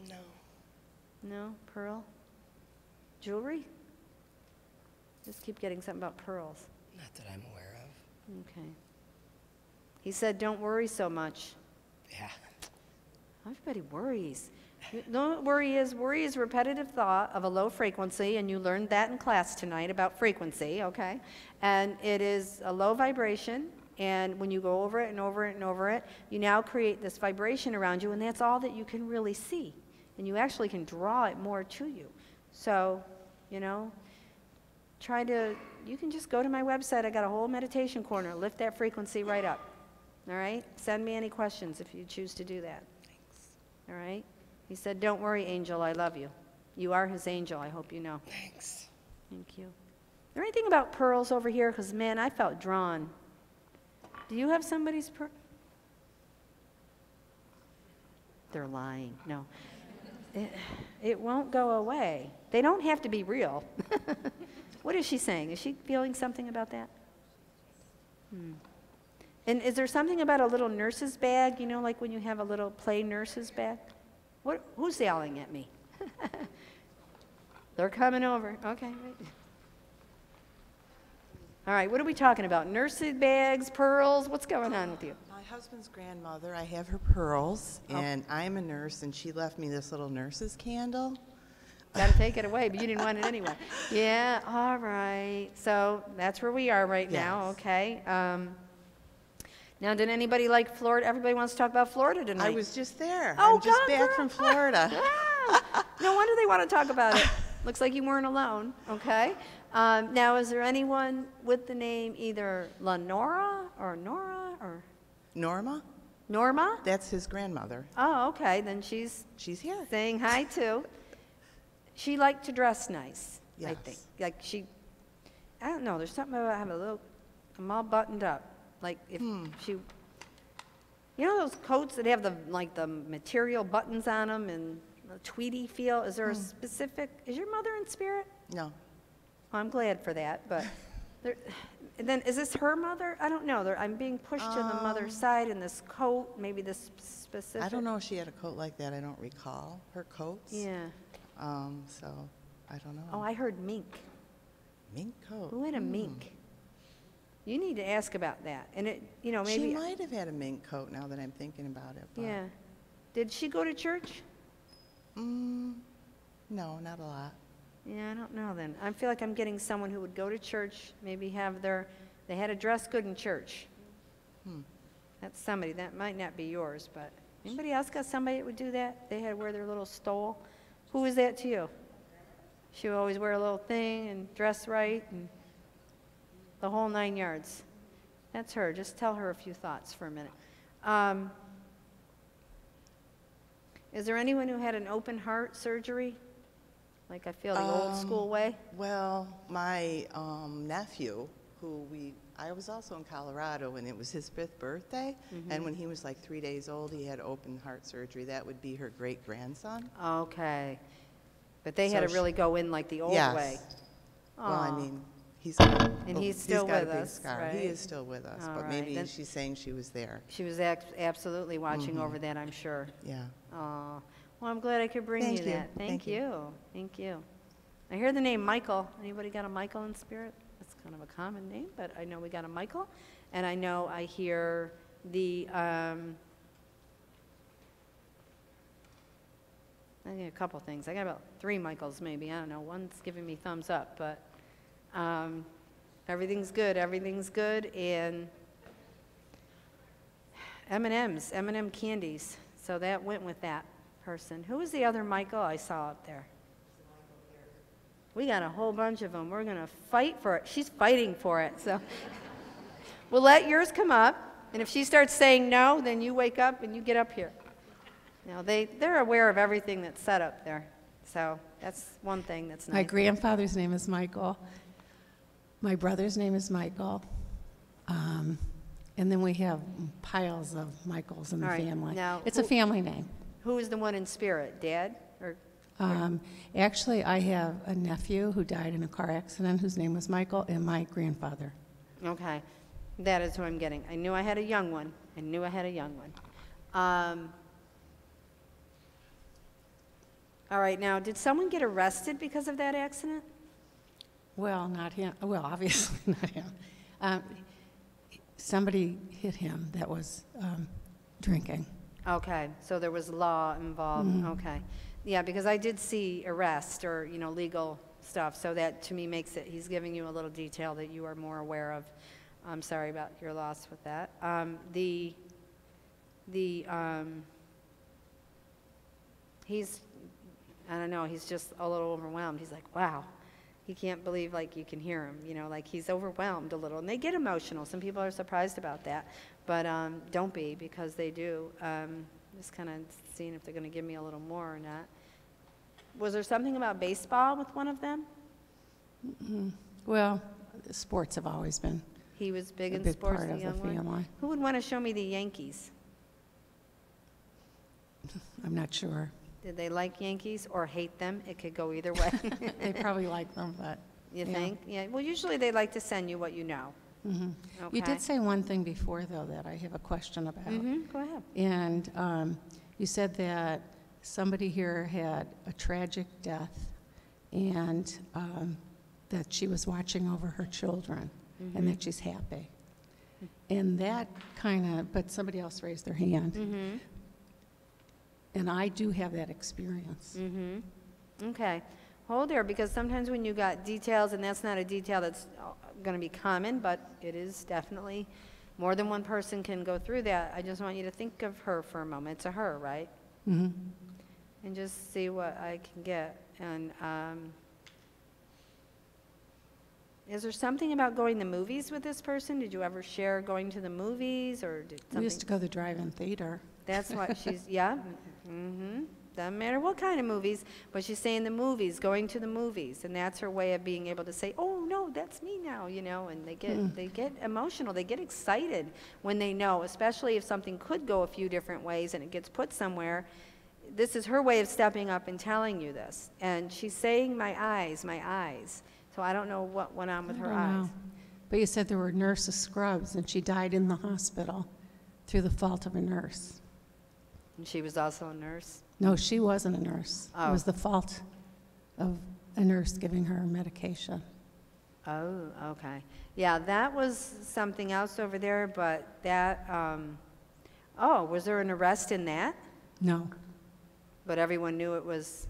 K: No.
A: No, pearl? Jewelry? Just keep getting something about pearls.
K: Not that I'm aware of.
A: Okay. He said, don't worry so much.
K: Yeah.
A: Everybody worries. You know what worry is? Worry is repetitive thought of a low frequency, and you learned that in class tonight about frequency, okay? And it is a low vibration, and when you go over it and over it and over it, you now create this vibration around you, and that's all that you can really see. And you actually can draw it more to you. So, you know, you can just go to my website. I got a whole meditation corner. Lift that frequency right up. All right? Send me any questions if you choose to do that.
K: Thanks.
A: All right? He said, don't worry, angel, I love you. You are his angel, I hope you know.
K: Thanks.
A: Thank you. Is there anything about pearls over here? Because, man, I felt drawn. Do you have somebody's pearl? They're lying. No. It won't go away. They don't have to be real. What is she saying? Is she feeling something about that? And is there something about a little nurse's bag, you know, like when you have a little play nurse's bag? Who's yelling at me? They're coming over. Okay. Right. All right, what are we talking about? Nurse's bags, pearls? What's going on with you?
L: My husband's grandmother, I have her pearls, and I'm a nurse, and she left me this little nurse's candle.
A: Got to take it away, but you didn't want it anyway. Yeah, all right. So that's where we are right now, okay. Now, did anybody like Florida? Everybody wants to talk about Florida tonight.
L: I was just there.
A: Oh,
L: I'm just
A: God,
L: back
A: girl.
L: from Florida.
A: Wow. No wonder they want to talk about it. Looks like you weren't alone, okay. Now, is there anyone with the name either Lenora or Nora or?
L: Norma?
A: Norma?
L: That's his grandmother.
A: Oh, okay, then she's
L: here.
A: Saying hi too. She liked to dress nice, I
L: Yes.
A: think. Like I don't know, there's something about having I'm all buttoned up. Like if she, you know those coats that have the material buttons on them and the tweedy feel? Is there a specific, is your mother in spirit?
L: No.
A: Well, I'm glad for that, but and then is this her mother? I don't know. I'm being pushed to the mother's side in this coat, maybe this specific.
L: I don't know if she had a coat like that. I don't recall her coats.
A: Yeah.
L: So I don't know.
A: Oh, I heard mink.
L: Mink coat.
A: Who had a mink? You need to ask about that. And it, you know, maybe.
L: She might have had a mink coat now that I'm thinking about it. But
A: Yeah. Did she go to church?
L: no, not a lot.
A: Yeah, I don't know then. I feel like I'm getting someone who would go to church, maybe they had to dress good in church. That's somebody. That might not be yours, but anybody else got somebody that would do that? They had to wear their little stole. Who was that to you? She would always wear a little thing and dress right and the whole 9 yards. That's her. Just tell her a few thoughts for a minute. Is there anyone who had an open heart surgery? Like I feel the old school way?
L: Well, my nephew, I was also in Colorado, and it was his 5th birthday, and when he was like 3 days old, he had open heart surgery. That would be her great-grandson.
A: Okay. But they had to really go in like the old way.
L: Well, I
A: Aw.
L: mean, he's
A: And he's still
L: got
A: with
L: a big
A: us,
L: scar.
A: right?
L: He is still with us,
A: All
L: but
A: right,
L: maybe
A: then-
L: she's saying she was there.
A: She was absolutely watching over that, I'm sure.
L: Yeah.
A: Oh, well, I'm glad I could bring
L: Thank
A: you
L: you.
A: that. Thank
L: Thank you.
A: you. Thank you. I hear the name Michael. Anybody got a Michael in spirit? That's kind of a common name, but I know we got a Michael. And I know I hear the, I get a couple things. I got about 3 Michaels maybe. I don't know. One's giving me thumbs up, but everything's good. Everything's good. And M&Ms, M&M candies. So that went with that person. Who was the other Michael I saw up there? We got a whole bunch of them. We're going to fight for it. She's fighting for it. So we'll let yours come up. And if she starts saying no, then you wake up and you get up here. Now, they're aware of everything that's set up there. So that's one thing that's nice.
M: My grandfather's name is Michael. My brother's name is Michael. And then we have piles of Michaels in the
A: All right,
M: family.
A: now,
M: It's a family name.
A: Who is the one in spirit? Dad? Or
M: Actually, I have a nephew who died in a car accident whose name was Michael, and my grandfather.
A: Okay. That is who I'm getting. I knew I had a young one. I knew I had a young one. All right, now, did someone get arrested because of that accident?
M: Well, not him. Well, obviously not him. Somebody hit him that was drinking.
A: Okay, so there was law involved. Okay. Yeah, because I did see arrest or, legal stuff, so that to me makes it, he's giving you a little detail that you are more aware of. I'm sorry about your loss with that. He's, I don't know, he's just a little overwhelmed. He's like, wow. He can't believe, like, you can hear him, like he's overwhelmed a little. And they get emotional. Some people are surprised about that. But don't be, because they do. Just kind of seeing if they're going to give me a little more or not. Was there something about baseball with one of them?
M: Well, sports have always been
A: He was big
M: a
A: in
M: big
A: sports,
M: part
A: the
M: of the
A: young one?
M: family.
A: Who would want to show me the Yankees?
M: I'm not sure.
A: Did they like Yankees or hate them? It could go either way.
M: They probably like them, but.
A: You
M: yeah.
A: think? Yeah. Well, usually they like to send you what you know.
M: You
A: Okay.
M: did say one thing before, though, that I have a question about.
A: Go ahead.
M: And you said that somebody here had a tragic death and that she was watching over her children and that she's happy. And that kind of, but somebody else raised their hand. And I do have that experience.
A: Okay. Hold there, because sometimes when you got details, and that's not a detail that's going to be common, but it is definitely more than one person can go through that. I just want you to think of her for a moment. It's a her, right? And just see what I can get. And is there something about going to movies with this person? Did you ever share going to the movies, or did something?
M: We used to go to the drive-in theater.
A: That's what she's, yeah. Doesn't matter what kind of movies, but she's saying the movies, going to the movies, and that's her way of being able to say, oh, no, that's me now, and they get emotional, they get excited when they know, especially if something could go a few different ways and it gets put somewhere. This is her way of stepping up and telling you this, and she's saying, my eyes, so I don't know what went on with her eyes.
M: But you said there were nurses' scrubs, and she died in the hospital through the fault of a nurse.
A: And she was also a nurse?
M: No, she wasn't a nurse.
A: Oh.
M: It was the fault of a nurse giving her medication.
A: Oh, okay. Yeah, that was something else over there, but that, oh, was there an arrest in that?
M: No.
A: But everyone knew it was,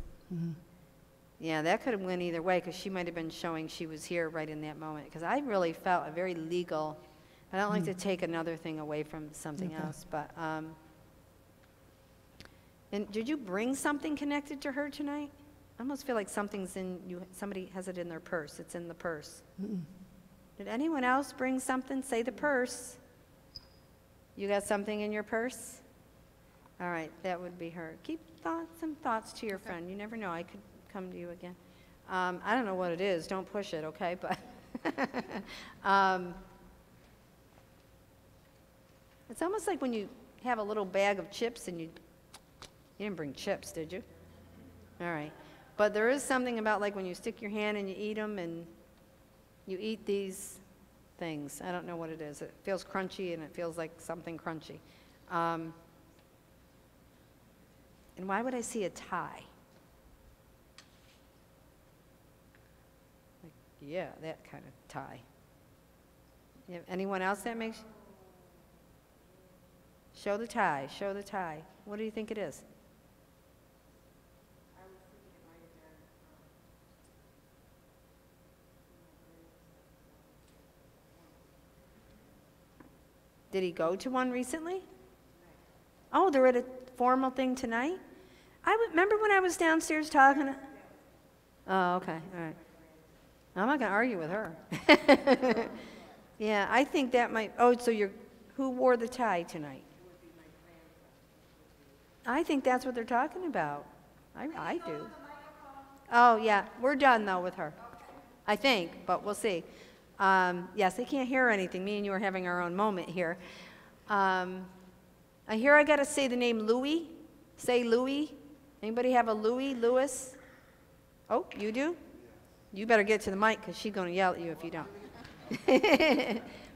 A: yeah, that could have went either way, because she might have been showing she was here right in that moment, because I really felt a very legal, I don't like to take another thing away from something else, but, and did you bring something connected to her tonight? I almost feel like something's in you. Somebody has it in their purse. It's in the purse. Did anyone else bring something? Say the purse. You got something in your purse? All right, that would be her. Keep some thoughts to your friend. You never know. I could come to you again. I don't know what it is. Don't push it, okay? But it's almost like when you have a little bag of chips and you didn't bring chips, did you? All right. But there is something about like when you stick your hand and you eat them and you eat these things. I don't know what it is. It feels crunchy and it feels like something crunchy. And why would I see a tie? Like, yeah, that kind of tie. You have anyone else that makes? Show the tie. Show the tie. What do you think it is? Did he go to one recently? Oh, they're at a formal thing tonight? Remember when I was downstairs talking? Oh, okay, all right. I'm not going to argue with her. Yeah, I think that might, so who wore the tie tonight? I think that's what they're talking about. I do. Oh, yeah, we're done, though, with her. I think, but we'll see. Yes, they can't hear anything. Me and you are having our own moment here. I got to say the name Louis. Say Louis. Anybody have a Louis? Louis? Oh, you do? You better get to the mic because she's going to yell at you if you don't.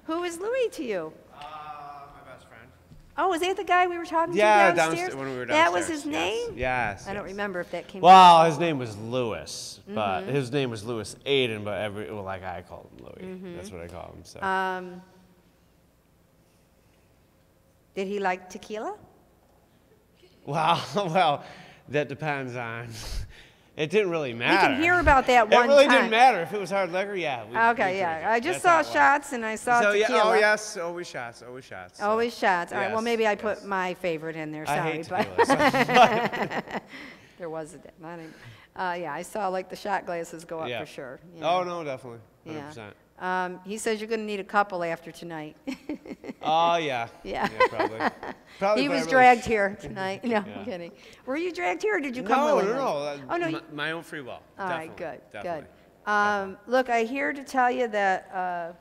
A: Who is Louis to you?
N: My best friend.
A: Oh, is that the guy we were talking
N: Yeah,
A: to downstairs?
N: when we were
A: That was
N: downstairs,
A: his name?
N: Yes.
A: I don't remember if that came
N: Well, his name was Lewis, but
A: Mhm.
N: his name was Lewis Aiden, but like I called him Louis. That's what I call him. So.
A: Did he like tequila?
N: Well, that depends on. It didn't really matter.
A: We can hear about that one
N: It really
A: time.
N: didn't matter if it was hard liquor. Yeah.
A: Okay, yeah. I just saw shots and I saw
N: So,
A: tequila.
N: yeah, oh yes, always shots, always shots. So.
A: Always shots. All right. Well,
N: Yes,
A: maybe I put my favorite in there.
N: I
A: Sorry,
N: hate
A: but
N: tequila,
A: there was a. Yeah, I saw like the shot glasses go up
N: Yeah.
A: for sure. you
N: Oh
A: know.
N: no, definitely, 100%.
A: Yeah. He says you're going to need a couple after tonight.
N: Oh yeah.
A: Yeah.
N: Probably.
A: He
N: but I
A: was
N: really
A: dragged here tonight. No,
N: Yeah.
A: I'm kidding. Were you dragged here or did you come
N: No,
A: willingly?
N: no.
A: Oh, no.
N: My own free will.
A: All right,
N: Definitely,
A: good,
N: definitely.
A: good. Look, I here to tell you that,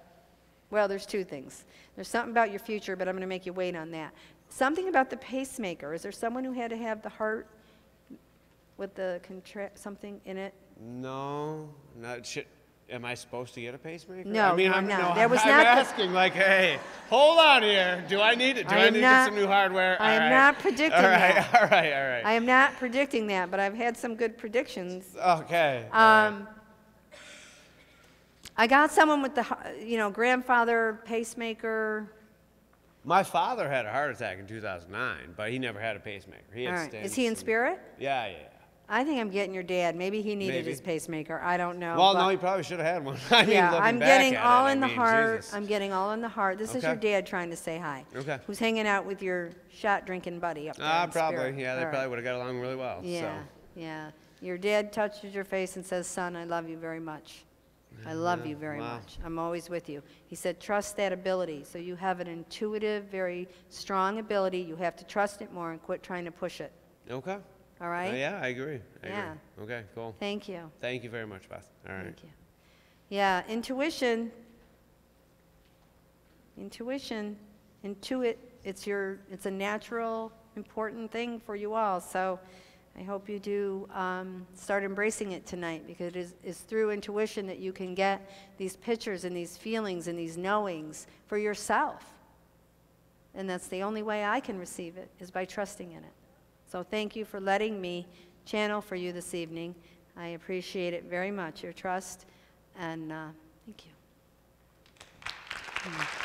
A: well, there's two things. There's something about your future, but I'm going to make you wait on that. Something about the pacemaker. Is there someone who had to have the heart with the something in it?
N: No, not shit. Am I supposed to get a pacemaker?
A: No,
N: I mean,
A: you are
N: I'm
A: not.
N: No,
A: That was
N: I'm
A: not the-
N: asking, like, hey, hold on here. Do I need it? Do I
A: am
N: need to
A: not-
N: get some new hardware?
A: I
N: All
A: am
N: right.
A: not predicting
N: all right,
A: that.
N: All right, all right.
A: I am not predicting that, but I've had some good predictions.
N: Okay.
A: I got someone with the, grandfather pacemaker.
N: My father had a heart attack in 2009, but he never had a pacemaker. He had
A: All right.
N: stents
A: Is he in
N: and-
A: spirit?
N: Yeah, yeah.
A: I think I'm getting your dad. Maybe he needed
N: Maybe.
A: his pacemaker. I don't know.
N: Well,
A: but-
N: no, he probably should have had one. I mean,
A: yeah,
N: looking
A: I'm
N: back
A: getting
N: at
A: all
N: it,
A: in the
N: I mean,
A: heart.
N: Jesus.
A: I'm getting all in the heart. This is your
N: Okay.
A: dad trying to say hi.
N: Okay.
A: Who's hanging out with your shot drinking buddy up there? in
N: Probably.
A: spirit.
N: Yeah, they
A: All
N: probably
A: right.
N: would have got along really well.
A: Yeah,
N: So.
A: yeah. Your dad touches your face and says, "Son, I love you very much. I love you very
N: Wow.
A: much. I'm always with you." He said, "Trust that ability." So you have an intuitive, very strong ability. You have to trust it more and quit trying to push it.
N: Okay.
A: All right?
N: Yeah, I agree.
A: Yeah.
N: Agree. Okay, cool.
A: Thank you.
N: Thank you very much, Beth. All right.
A: Thank you. Yeah, intuition. Intuit. It's a natural, important thing for you all. So I hope you do start embracing it tonight, because it is through intuition that you can get these pictures and these feelings and these knowings for yourself. And that's the only way I can receive it, is by trusting in it. So thank you for letting me channel for you this evening. I appreciate it very much, your trust, and thank you.